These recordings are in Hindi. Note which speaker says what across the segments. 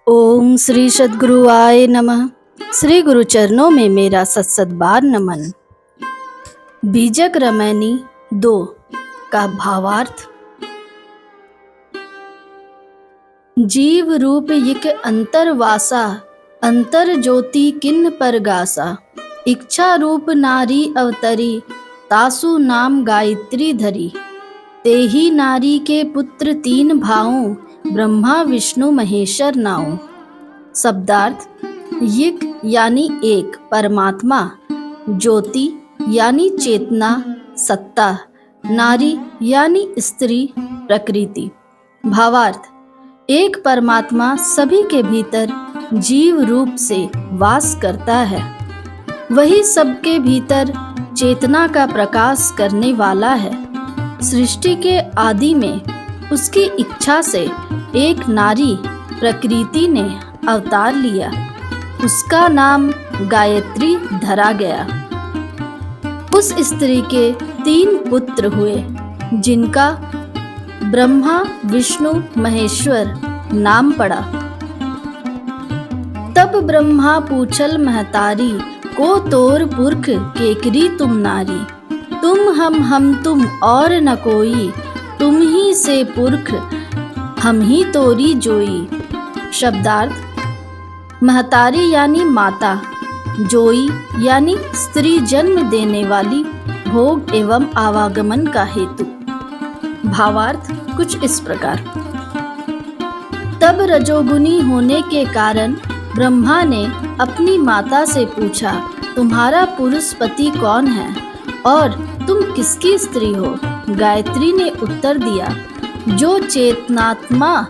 Speaker 1: ओम श्री सद्गुरुआय नमः। श्री गुरु चरणों में मेरा सत्सत बार नमन। बीजक रमैनी 2 का भावार्थ। जीव रूप यिक अंतरवासा, अंतर ज्योति किन्न पर गासा। इच्छा रूप नारी अवतरी, तासु नाम गायत्री धरी। तेही नारी के पुत्र 3 भाऊ, ब्रह्मा विष्णु महेश्वर नाऊ। शब्दार्थ। यिक यानी एक परमात्मा, ज्योति यानी चेतना सत्ता, नारी यानी स्त्री प्रकृति। भावार्थ। एक परमात्मा सभी के भीतर जीव रूप से वास करता है। वही सबके भीतर चेतना का प्रकाश करने वाला है। सृष्टि के आदि में उसकी इच्छा से एक नारी प्रकृति ने अवतार लिया। उसका नाम गायत्री धरा गया। उस स्त्री के 3 पुत्र हुए, जिनका ब्रह्मा विष्णु महेश्वर नाम पड़ा। तब ब्रह्मा पूछल महतारी, को तोर पुरख केकरी तुम नारी। तुम हम तुम और न कोई, तुम ही से पुरख हम ही तोरी जोई। शब्दार्थ। महतारी यानी माता, जोई यानी स्त्री जन्म देने वाली, भोग एवं आवागमन का हेतु। भावार्थ कुछ इस प्रकार। तब रजोगुनी होने के कारण ब्रह्मा ने अपनी माता से पूछा, तुम्हारा पुरुष पति कौन है और तुम किसकी स्त्री हो। गायत्री ने उत्तर दिया, जो चेतनात्मा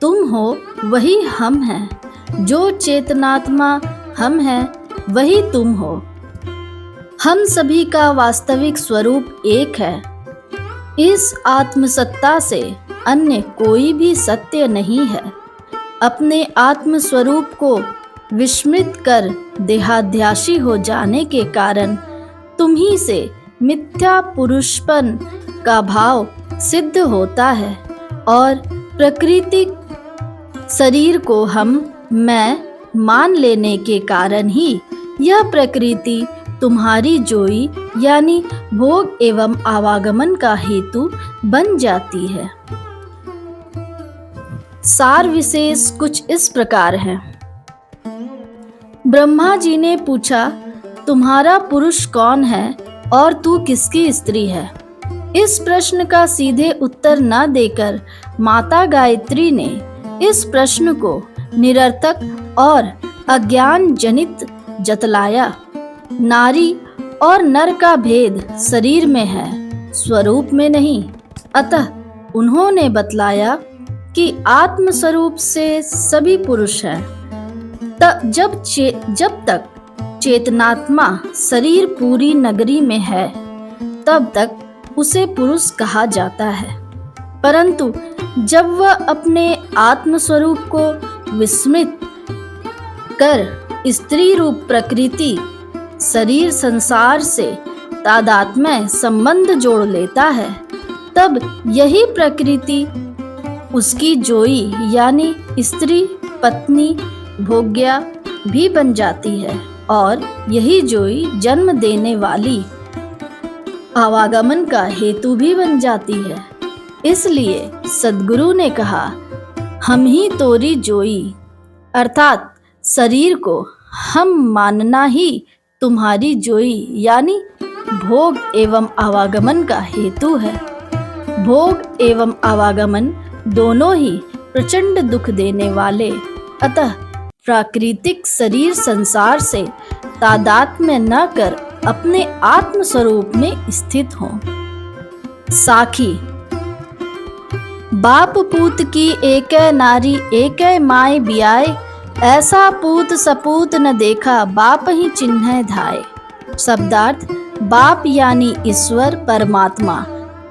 Speaker 1: तुम हो वही हम हैं, जो चेतनात्मा हम हैं वही तुम हो। हम सभी का वास्तविक स्वरूप एक है। इस आत्मसत्ता से अन्य कोई भी सत्य नहीं है। अपने आत्म स्वरूप को विस्मृत कर देहाध्यासी हो जाने के कारण तुम्ही से मिथ्या पुरुषपन का भाव सिद्ध होता है और प्राकृतिक शरीर को मैं मान लेने के कारण ही यह प्रकृति तुम्हारी जोई यानी भोग एवं आवागमन का हेतु बन जाती है। सार विशेष कुछ इस प्रकार है। ब्रह्मा जी ने पूछा, तुम्हारा पुरुष कौन है और तू किसकी स्त्री है। इस प्रश्न का सीधे उत्तर न देकर माता गायत्री ने इस प्रश्न को निरर्थक और अज्ञान जनित जतलाया। नारी और नर का भेद शरीर में है, स्वरूप में नहीं। अतः उन्होंने बतलाया कि आत्म स्वरूप से सभी पुरुष हैं। जब तक चेतनात्मा शरीर पूरी नगरी में है, तब तक उसे पुरुष कहा जाता है। परंतु जब वह अपने आत्म स्वरूप को विस्मृत कर स्त्री रूप प्रकृति शरीर संसार से तादात्म्य संबंध जोड़ लेता है, तब यही प्रकृति उसकी जोई यानी स्त्री पत्नी भोग्या भी बन जाती है और यही जोई जन्म देने वाली आवागमन का हेतु भी बन जाती है। इसलिए सद्गुरु ने कहा, हम ही तोरी जोई, अर्थात शरीर को हम मानना ही तुम्हारी जोई यानी भोग एवं आवागमन का हेतु है। भोग एवं आवागमन दोनों ही प्रचंड दुख देने वाले, अतः प्राकृतिक शरीर संसार से तादात्म्य न कर अपने आत्म स्वरूप में स्थित हों। साखी। बाप पूत की एक नारी एक माय बियाय, ऐसा पूत सपूत न देखा बाप ही चिन्ह धाय। शब्दार्थ। बाप यानी ईश्वर परमात्मा,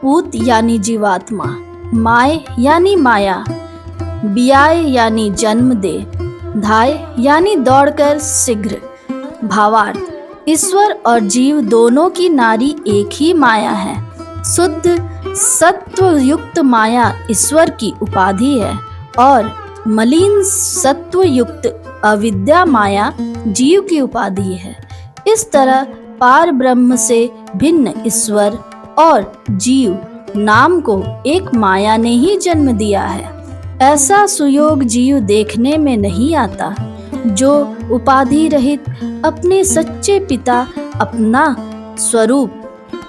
Speaker 1: पूत यानी जीवात्मा, माय यानी माया, बियाय यानी जन्म दे, धाय यानी दौड़कर शीघ्र। भावार्थ। ईश्वर और जीव दोनों की नारी एक ही माया है। शुद्ध सत्व युक्त माया ईश्वर की उपाधि है और मलिन सत्व युक्त अविद्या माया जीव की उपाधि है। इस तरह पार ब्रह्म से भिन्न ईश्वर और जीव नाम को एक माया ने ही जन्म दिया है। ऐसा सुयोग जीव देखने में नहीं आता, जो उपाधि रहित अपने सच्चे पिता अपना स्वरूप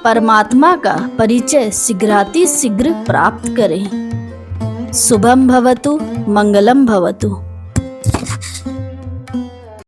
Speaker 1: परमात्मा का परिचय शीघ्रातिशीघ्र प्राप्त करें। शुभम भवतु, मंगलम भवतु।